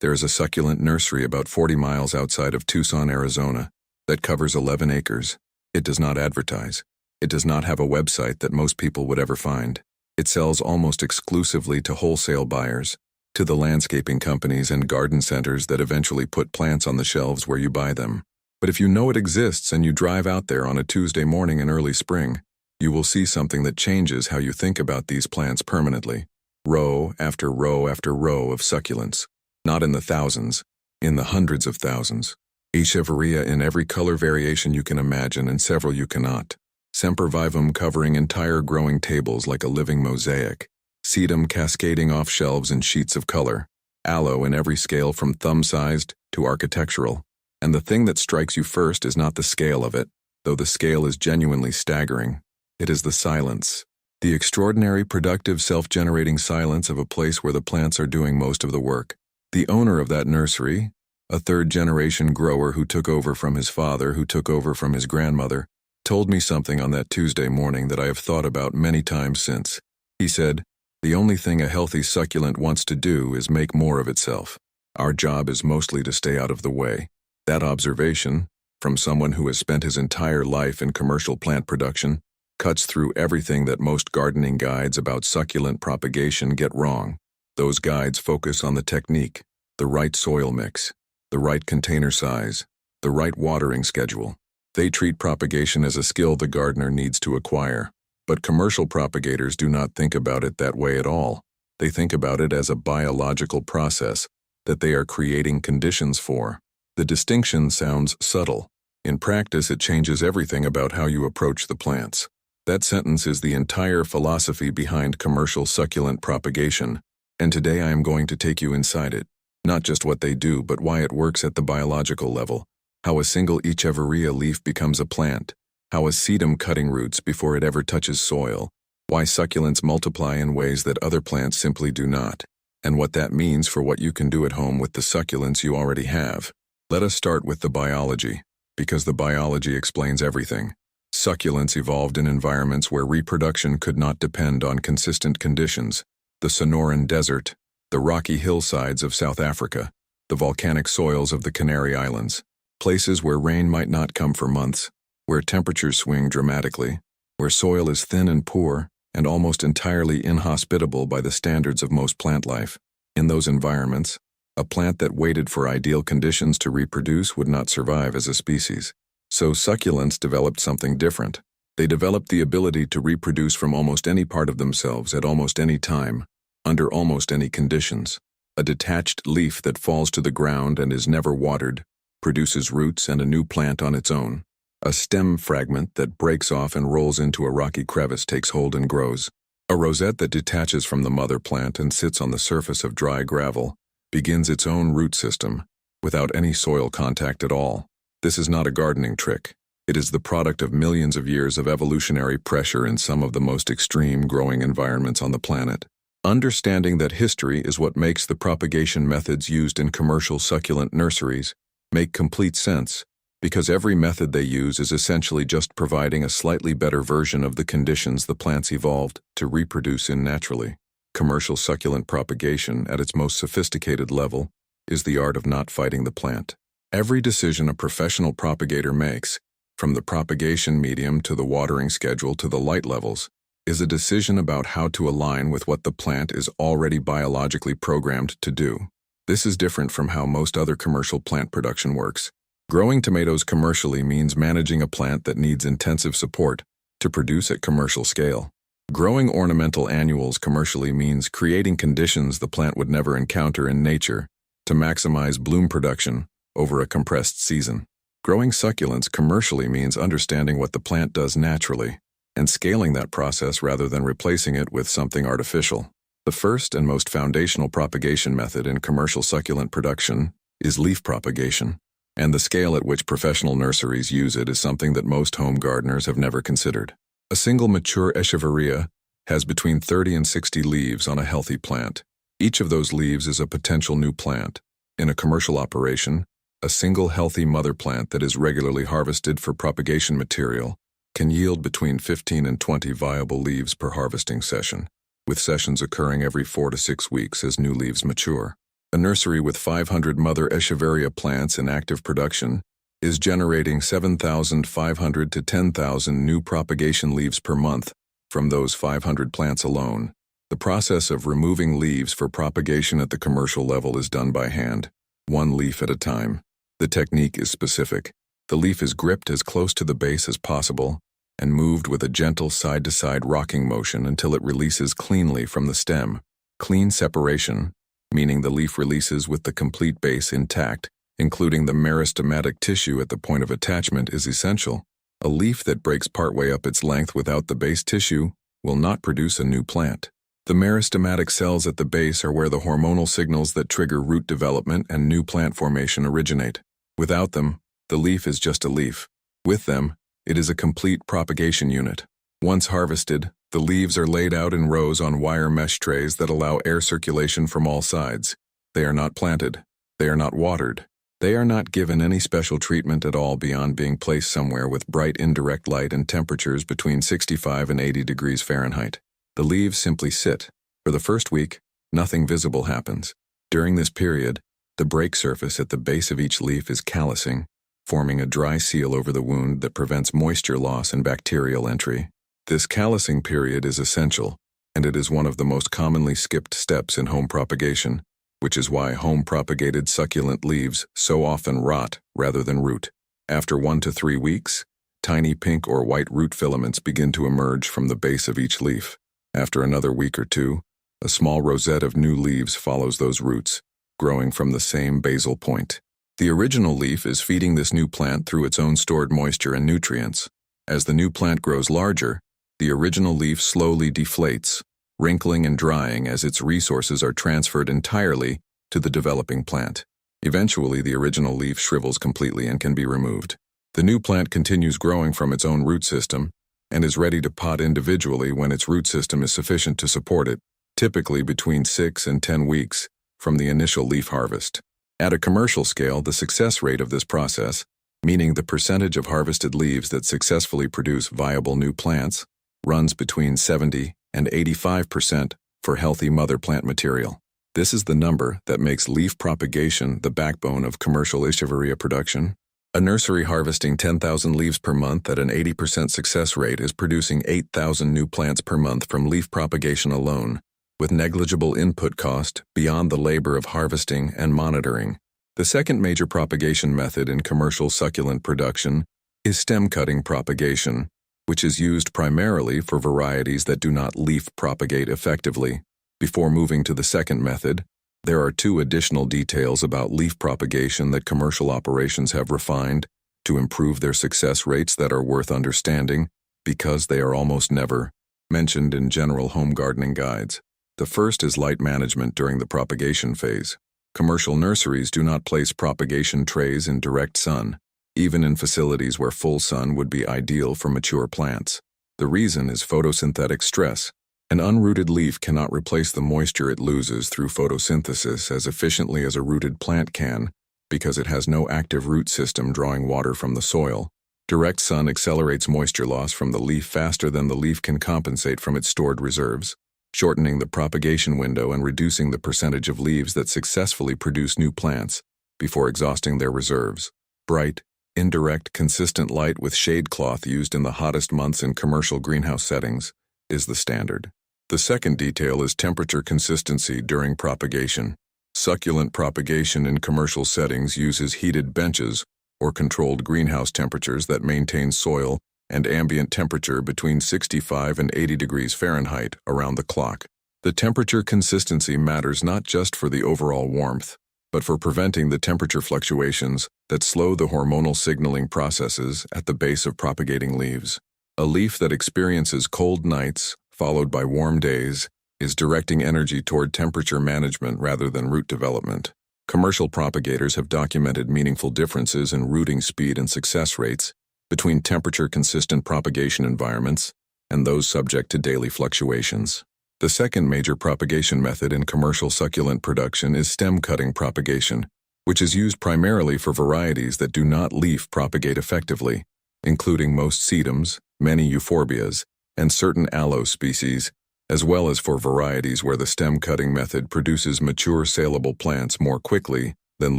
There is a succulent nursery about 40 miles outside of Tucson, Arizona, that covers 11 acres. It does not advertise. It does not have a website that most people would ever find. It sells almost exclusively to wholesale buyers, to the landscaping companies and garden centers that eventually put plants on the shelves where you buy them. But if you know it exists and you drive out there on a Tuesday morning in early spring, you will see something that changes how you think about these plants permanently. Row after row after row of succulents. Not in the thousands, in the hundreds of thousands. Echeveria in every color variation you can imagine and several you cannot. Sempervivum covering entire growing tables like a living mosaic. Sedum cascading off shelves in sheets of color. Aloe in every scale from thumb-sized to architectural. And the thing that strikes you first is not the scale of it, though the scale is genuinely staggering. It is the silence. The extraordinary, productive, self-generating silence of a place where the plants are doing most of the work. The owner of that nursery, a third-generation grower who took over from his father, who took over from his grandmother, told me something on that Tuesday morning that I have thought about many times since. He said, "The only thing a healthy succulent wants to do is make more of itself. Our job is mostly to stay out of the way." That observation, from someone who has spent his entire life in commercial plant production, cuts through everything that most gardening guides about succulent propagation get wrong. Those guides focus on the technique, the right soil mix, the right container size, the right watering schedule. They treat propagation as a skill the gardener needs to acquire. But commercial propagators do not think about it that way at all. They think about it as a biological process that they are creating conditions for. The distinction sounds subtle. In practice, it changes everything about how you approach the plants. That sentence is the entire philosophy behind commercial succulent propagation. And today I am going to take you inside it. Not just what they do, but why it works at the biological level. How a single Echeveria leaf becomes a plant. How a sedum cutting roots before it ever touches soil. Why succulents multiply in ways that other plants simply do not. And what that means for what you can do at home with the succulents you already have. Let us start with the biology, because the biology explains everything. Succulents evolved in environments where reproduction could not depend on consistent conditions. The Sonoran Desert, the rocky hillsides of South Africa, the volcanic soils of the Canary Islands, places where rain might not come for months, where temperatures swing dramatically, where soil is thin and poor, and almost entirely inhospitable by the standards of most plant life. In those environments, a plant that waited for ideal conditions to reproduce would not survive as a species. So succulents developed something different. They developed the ability to reproduce from almost any part of themselves at almost any time, under almost any conditions. A detached leaf that falls to the ground and is never watered, produces roots and a new plant on its own. A stem fragment that breaks off and rolls into a rocky crevice takes hold and grows. A rosette that detaches from the mother plant and sits on the surface of dry gravel, begins its own root system, without any soil contact at all. This is not a gardening trick. It is the product of millions of years of evolutionary pressure in some of the most extreme growing environments on the planet. Understanding that history is what makes the propagation methods used in commercial succulent nurseries make complete sense, because every method they use is essentially just providing a slightly better version of the conditions the plants evolved to reproduce in naturally. Commercial succulent propagation, at its most sophisticated level, is the art of not fighting the plant. Every decision a professional propagator makes, from the propagation medium to the watering schedule to the light levels, is a decision about how to align with what the plant is already biologically programmed to do. This is different from how most other commercial plant production works. Growing tomatoes commercially means managing a plant that needs intensive support to produce at commercial scale. Growing ornamental annuals commercially means creating conditions the plant would never encounter in nature to maximize bloom production over a compressed season. Growing succulents commercially means understanding what the plant does naturally and scaling that process rather than replacing it with something artificial. The first and most foundational propagation method in commercial succulent production is leaf propagation, and the scale at which professional nurseries use it is something that most home gardeners have never considered. A single mature Echeveria has between 30 and 60 leaves on a healthy plant. Each of those leaves is a potential new plant. In a commercial operation, a single healthy mother plant that is regularly harvested for propagation material can yield between 15 and 20 viable leaves per harvesting session, with sessions occurring every 4 to 6 weeks as new leaves mature. A nursery with 500 Mother Echeveria plants in active production is generating 7,500 to 10,000 new propagation leaves per month from those 500 plants alone. The process of removing leaves for propagation at the commercial level is done by hand, one leaf at a time. The technique is specific. The leaf is gripped as close to the base as possible and moved with a gentle side-to-side rocking motion until it releases cleanly from the stem. Clean separation, meaning the leaf releases with the complete base intact, including the meristematic tissue at the point of attachment, is essential. A leaf that breaks partway up its length without the base tissue will not produce a new plant. The meristematic cells at the base are where the hormonal signals that trigger root development and new plant formation originate. Without them, the leaf is just a leaf. With them, it is a complete propagation unit. Once harvested, the leaves are laid out in rows on wire mesh trays that allow air circulation from all sides. They are not planted. They are not watered. They are not given any special treatment at all beyond being placed somewhere with bright indirect light and temperatures between 65 and 80 degrees Fahrenheit. The leaves simply sit. For the first week, nothing visible happens. During this period, the break surface at the base of each leaf is callousing, forming a dry seal over the wound that prevents moisture loss and bacterial entry. This callousing period is essential, and it is one of the most commonly skipped steps in home propagation, which is why home-propagated succulent leaves so often rot rather than root. After 1 to 3 weeks, tiny pink or white root filaments begin to emerge from the base of each leaf. After another week or two, a small rosette of new leaves follows those roots, growing from the same basal point. The original leaf is feeding this new plant through its own stored moisture and nutrients. As the new plant grows larger, the original leaf slowly deflates, wrinkling and drying as its resources are transferred entirely to the developing plant. Eventually, the original leaf shrivels completely and can be removed. The new plant continues growing from its own root system and is ready to pot individually when its root system is sufficient to support it, typically between 6 and 10 weeks from the initial leaf harvest. At a commercial scale, the success rate of this process, meaning the percentage of harvested leaves that successfully produce viable new plants, runs between 70 and 85% for healthy mother plant material. This is the number that makes leaf propagation the backbone of commercial Echeveria production. A nursery harvesting 10,000 leaves per month at an 80% success rate is producing 8,000 new plants per month from leaf propagation alone, with negligible input cost beyond the labor of harvesting and monitoring. The second major propagation method in commercial succulent production is stem cutting propagation, which is used primarily for varieties that do not leaf propagate effectively. Before moving to the second method, there are 2 additional details about leaf propagation that commercial operations have refined to improve their success rates that are worth understanding because they are almost never mentioned in general home gardening guides. The first is light management during the propagation phase. Commercial nurseries do not place propagation trays in direct sun, even in facilities where full sun would be ideal for mature plants. The reason is photosynthetic stress. An unrooted leaf cannot replace the moisture it loses through photosynthesis as efficiently as a rooted plant can because it has no active root system drawing water from the soil. Direct sun accelerates moisture loss from the leaf faster than the leaf can compensate from its stored reserves, shortening the propagation window and reducing the percentage of leaves that successfully produce new plants before exhausting their reserves. Bright, indirect, consistent light with shade cloth used in the hottest months in commercial greenhouse settings is the standard. The second detail is temperature consistency during propagation. Succulent propagation in commercial settings uses heated benches or controlled greenhouse temperatures that maintain soil and ambient temperature between 65 and 80 degrees Fahrenheit around the clock. The temperature consistency matters not just for the overall warmth, but for preventing the temperature fluctuations that slow the hormonal signaling processes at the base of propagating leaves. A leaf that experiences cold nights, followed by warm days, is directing energy toward temperature management rather than root development. Commercial propagators have documented meaningful differences in rooting speed and success rates between temperature-consistent propagation environments and those subject to daily fluctuations. The second major propagation method in commercial succulent production is stem cutting propagation, which is used primarily for varieties that do not leaf propagate effectively, including most sedums, many euphorbias, and certain aloe species, as well as for varieties where the stem cutting method produces mature saleable plants more quickly than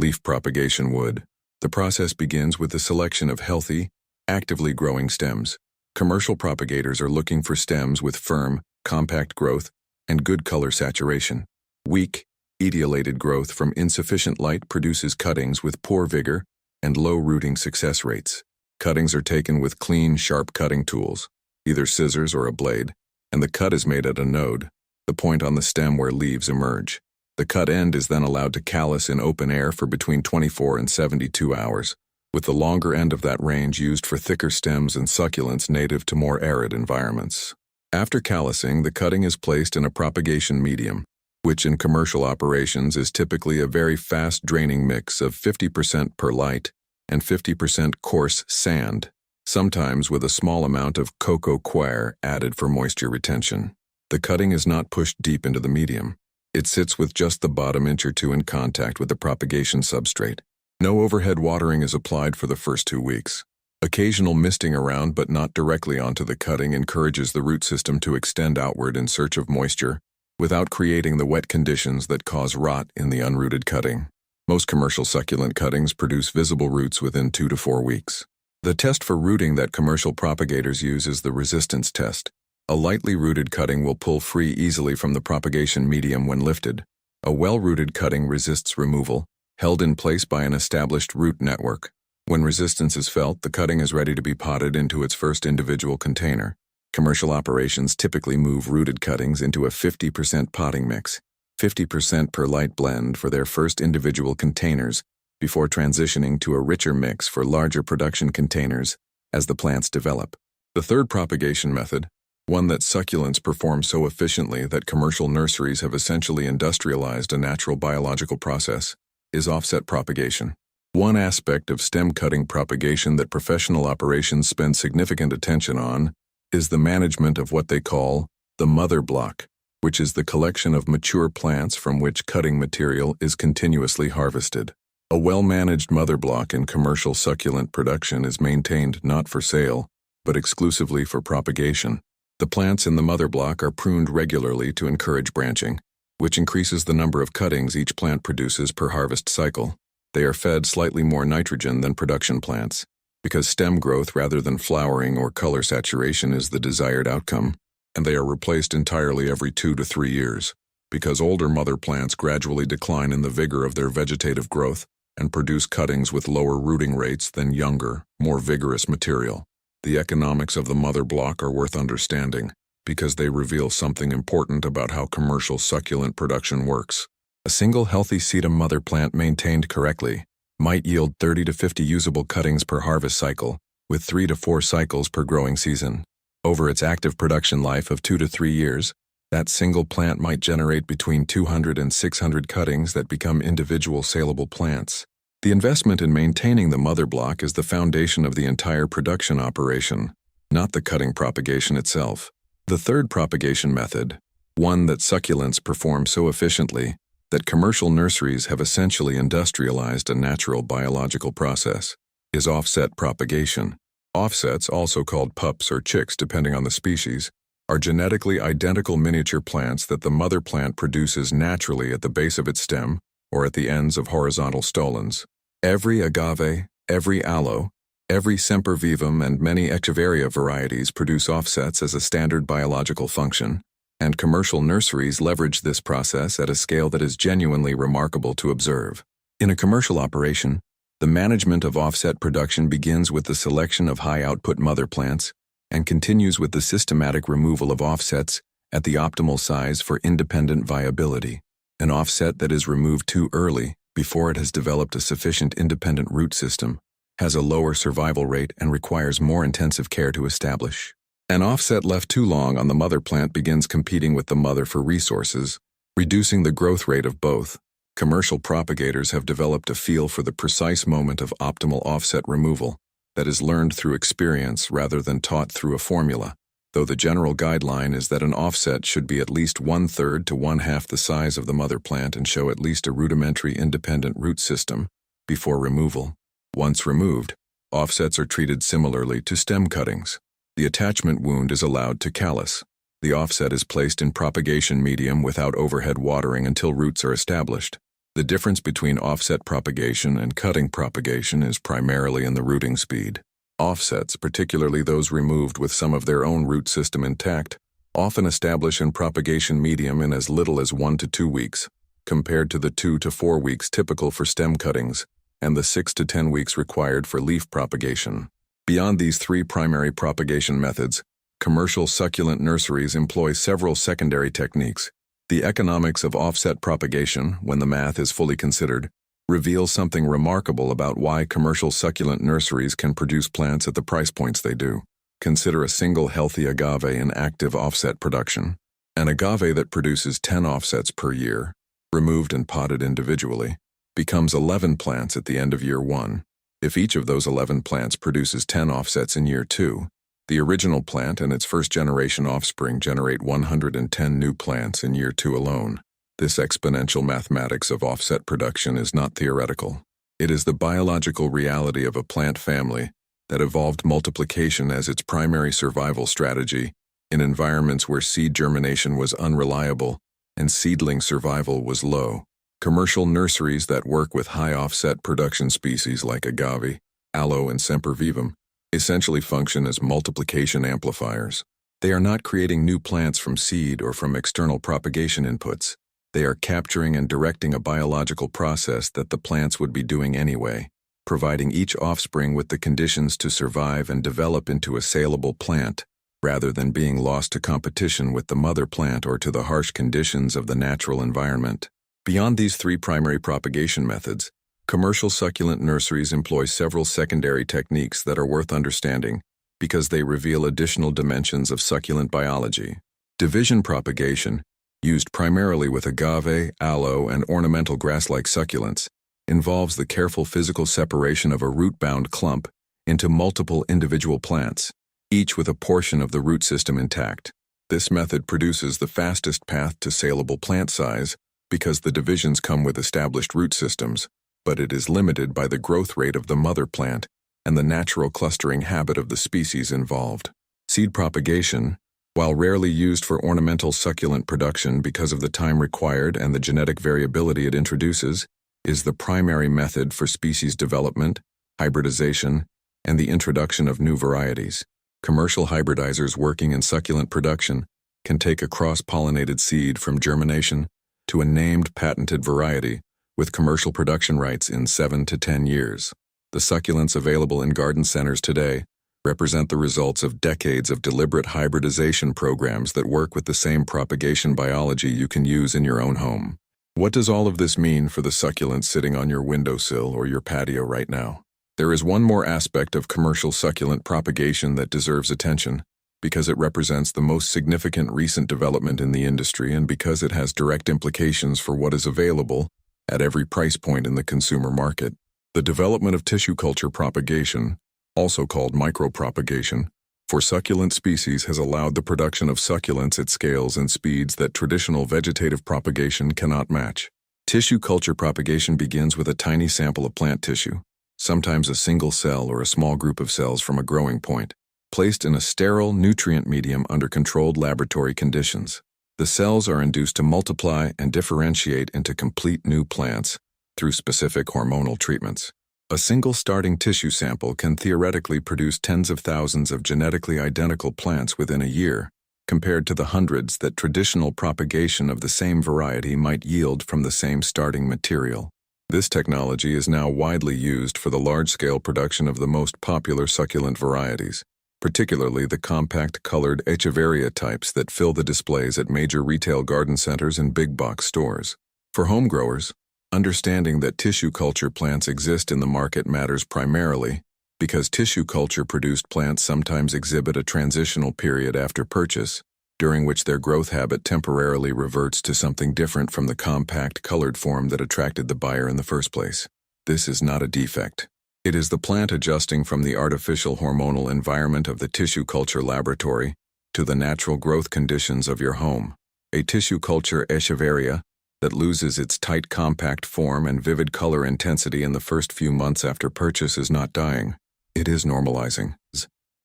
leaf propagation would. The process begins with the selection of healthy, actively growing stems. Commercial propagators are looking for stems with firm, compact growth and good color saturation. Weak, etiolated growth from insufficient light produces cuttings with poor vigor and low rooting success rates. Cuttings are taken with clean, sharp cutting tools, either scissors or a blade, and the cut is made at a node, the point on the stem where leaves emerge. The cut end is then allowed to callus in open air for between 24 and 72 hours, with the longer end of that range used for thicker stems and succulents native to more arid environments. After callusing, the cutting is placed in a propagation medium, which in commercial operations is typically a very fast-draining mix of 50% perlite and 50% coarse sand, sometimes with a small amount of cocoa coir added for moisture retention. The cutting is not pushed deep into the medium. It sits with just the bottom inch or two in contact with the propagation substrate. No overhead watering is applied for the first 2 weeks. Occasional misting around but not directly onto the cutting encourages the root system to extend outward in search of moisture without creating the wet conditions that cause rot in the unrooted cutting. Most commercial succulent cuttings produce visible roots within 2 to 4 weeks. The test for rooting that commercial propagators use is the resistance test. A lightly rooted cutting will pull free easily from the propagation medium when lifted. A well-rooted cutting resists removal, held in place by an established root network. When resistance is felt, the cutting is ready to be potted into its first individual container. Commercial operations typically move rooted cuttings into a 50% potting mix, 50% perlite blend for their first individual containers, before transitioning to a richer mix for larger production containers as the plants develop. The third propagation method, one that succulents perform so efficiently that commercial nurseries have essentially industrialized a natural biological process, is offset propagation. One aspect of stem cutting propagation that professional operations spend significant attention on is the management of what they call the mother block, which is the collection of mature plants from which cutting material is continuously harvested. A well-managed mother block in commercial succulent production is maintained not for sale, but exclusively for propagation. The plants in the mother block are pruned regularly to encourage branching, which increases the number of cuttings each plant produces per harvest cycle. They are fed slightly more nitrogen than production plants, because stem growth rather than flowering or color saturation is the desired outcome, and they are replaced entirely every 2 to 3 years, because older mother plants gradually decline in the vigor of their vegetative growth and produce cuttings with lower rooting rates than younger, more vigorous material. The economics of the mother block are worth understanding, because they reveal something important about how commercial succulent production works. A single healthy sedum mother plant maintained correctly might yield 30 to 50 usable cuttings per harvest cycle, with 3 to 4 cycles per growing season. Over its active production life of 2 to 3 years, that single plant might generate between 200 and 600 cuttings that become individual saleable plants. The investment in maintaining the mother block is the foundation of the entire production operation, not the cutting propagation itself. The third propagation method, one that succulents perform so efficiently that commercial nurseries have essentially industrialized a natural biological process, is offset propagation. Offsets, also called pups or chicks depending on the species, are genetically identical miniature plants that the mother plant produces naturally at the base of its stem or at the ends of horizontal stolons. Every agave, every aloe, every sempervivum and many echeveria varieties produce offsets as a standard biological function, and commercial nurseries leverage this process at a scale that is genuinely remarkable to observe. In a commercial operation, the management of offset production begins with the selection of high-output mother plants and continues with the systematic removal of offsets at the optimal size for independent viability. An offset that is removed too early, before it has developed a sufficient independent root system, has a lower survival rate and requires more intensive care to establish. An offset left too long on the mother plant begins competing with the mother for resources, reducing the growth rate of both. Commercial propagators have developed a feel for the precise moment of optimal offset removal that is learned through experience rather than taught through a formula, though the general guideline is that an offset should be at least 1/3 to 1/2 the size of the mother plant and show at least a rudimentary independent root system before removal. Once removed, offsets are treated similarly to stem cuttings. The attachment wound is allowed to callus. The offset is placed in propagation medium without overhead watering until roots are established. The difference between offset propagation and cutting propagation is primarily in the rooting speed. Offsets, particularly those removed with some of their own root system intact, often establish in propagation medium in as little as 1 to 2 weeks, compared to the 2 to 4 weeks typical for stem cuttings and the 6 to 10 weeks required for leaf propagation. Beyond these three primary propagation methods, commercial succulent nurseries employ several secondary techniques. The economics of offset propagation, when the math is fully considered, reveals something remarkable about why commercial succulent nurseries can produce plants at the price points they do. Consider a single healthy agave in active offset production. An agave that produces 10 offsets per year, removed and potted individually, becomes 11 plants at the end of year 1. If each of those 11 plants produces 10 offsets in year 2, the original plant and its first-generation offspring generate 110 new plants in year 2 alone. This exponential mathematics of offset production is not theoretical. It is the biological reality of a plant family that evolved multiplication as its primary survival strategy in environments where seed germination was unreliable and seedling survival was low. Commercial nurseries that work with high offset production species like agave, aloe, and sempervivum essentially function as multiplication amplifiers. They are not creating new plants from seed or from external propagation inputs. They are capturing and directing a biological process that the plants would be doing anyway, providing each offspring with the conditions to survive and develop into a saleable plant, rather than being lost to competition with the mother plant or to the harsh conditions of the natural environment. Beyond these three primary propagation methods, commercial succulent nurseries employ several secondary techniques that are worth understanding because they reveal additional dimensions of succulent biology. Division propagation, used primarily with agave, aloe, and ornamental grass-like succulents, involves the careful physical separation of a root-bound clump into multiple individual plants, each with a portion of the root system intact. This method produces the fastest path to saleable plant size because the divisions come with established root systems, but it is limited by the growth rate of the mother plant and the natural clustering habit of the species involved. Seed propagation, while rarely used for ornamental succulent production because of the time required and the genetic variability it introduces, is the primary method for species development, hybridization, and the introduction of new varieties. Commercial hybridizers working in succulent production can take a cross-pollinated seed from germination to a named patented variety with commercial production rights in 7 to 10 years. The succulents available in garden centers today represent the results of decades of deliberate hybridization programs that work with the same propagation biology you can use in your own home. What does all of this mean for the succulents sitting on your windowsill or your patio right now? There is one more aspect of commercial succulent propagation that deserves attention, because it represents the most significant recent development in the industry and because it has direct implications for what is available at every price point in the consumer market. The development of tissue culture propagation, also called micropropagation, for succulent species has allowed the production of succulents at scales and speeds that traditional vegetative propagation cannot match. Tissue culture propagation begins with a tiny sample of plant tissue, sometimes a single cell or a small group of cells from a growing point, placed in a sterile, nutrient medium under controlled laboratory conditions. The cells are induced to multiply and differentiate into complete new plants through specific hormonal treatments. A single starting tissue sample can theoretically produce tens of thousands of genetically identical plants within a year, compared to the hundreds that traditional propagation of the same variety might yield from the same starting material. This technology is now widely used for the large-scale production of the most popular succulent varieties, particularly the compact-colored Echeveria types that fill the displays at major retail garden centers and big-box stores. For home growers, understanding that tissue culture plants exist in the market matters primarily because tissue culture-produced plants sometimes exhibit a transitional period after purchase, during which their growth habit temporarily reverts to something different from the compact colored form that attracted the buyer in the first place. This is not a defect. It is the plant adjusting from the artificial hormonal environment of the tissue culture laboratory to the natural growth conditions of your home. A tissue culture Echeveria that loses its tight compact form and vivid color intensity in the first few months after purchase is not dying. It is normalizing.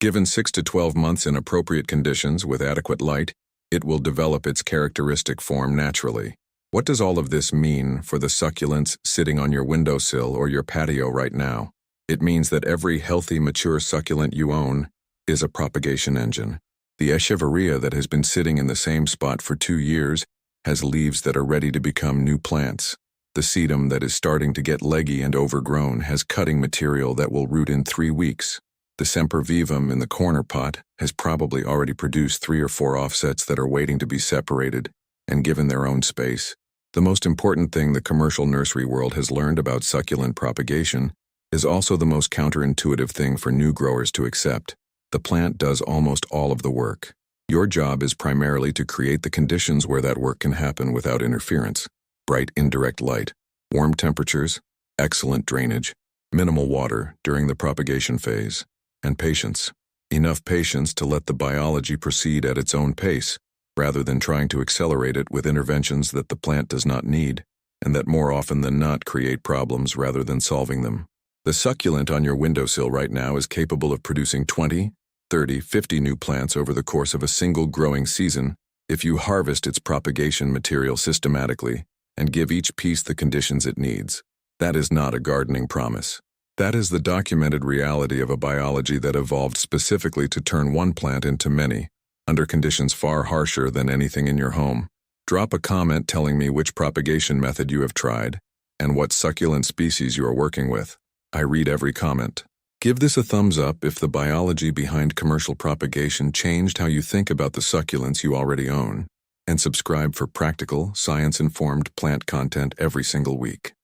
Given 6 to 12 months in appropriate conditions with adequate light, It will develop its characteristic form naturally. What does all of this mean for the succulents sitting on your windowsill or your patio right now? It means that every healthy, mature succulent you own is a propagation engine. The echeveria that has been sitting in the same spot for 2 years has leaves that are ready to become new plants. The sedum that is starting to get leggy and overgrown has cutting material that will root in 3 weeks. The sempervivum in the corner pot has probably already produced 3 or 4 offsets that are waiting to be separated and given their own space. The most important thing the commercial nursery world has learned about succulent propagation is also the most counterintuitive thing for new growers to accept. The plant does almost all of the work. Your job is primarily to create the conditions where that work can happen without interference. Bright indirect light, warm temperatures, excellent drainage, minimal water during the propagation phase, and patience. Enough patience to let the biology proceed at its own pace, rather than trying to accelerate it with interventions that the plant does not need, and that more often than not create problems rather than solving them. The succulent on your windowsill right now is capable of producing 20, 30, 50 new plants over the course of a single growing season if you harvest its propagation material systematically and give each piece the conditions it needs. That is not a gardening promise. That is the documented reality of a biology that evolved specifically to turn one plant into many, under conditions far harsher than anything in your home. Drop a comment telling me which propagation method you have tried and what succulent species you are working with. I read every comment. Give this a thumbs up if the biology behind commercial propagation changed how you think about the succulents you already own, and subscribe for practical, science-informed plant content every single week.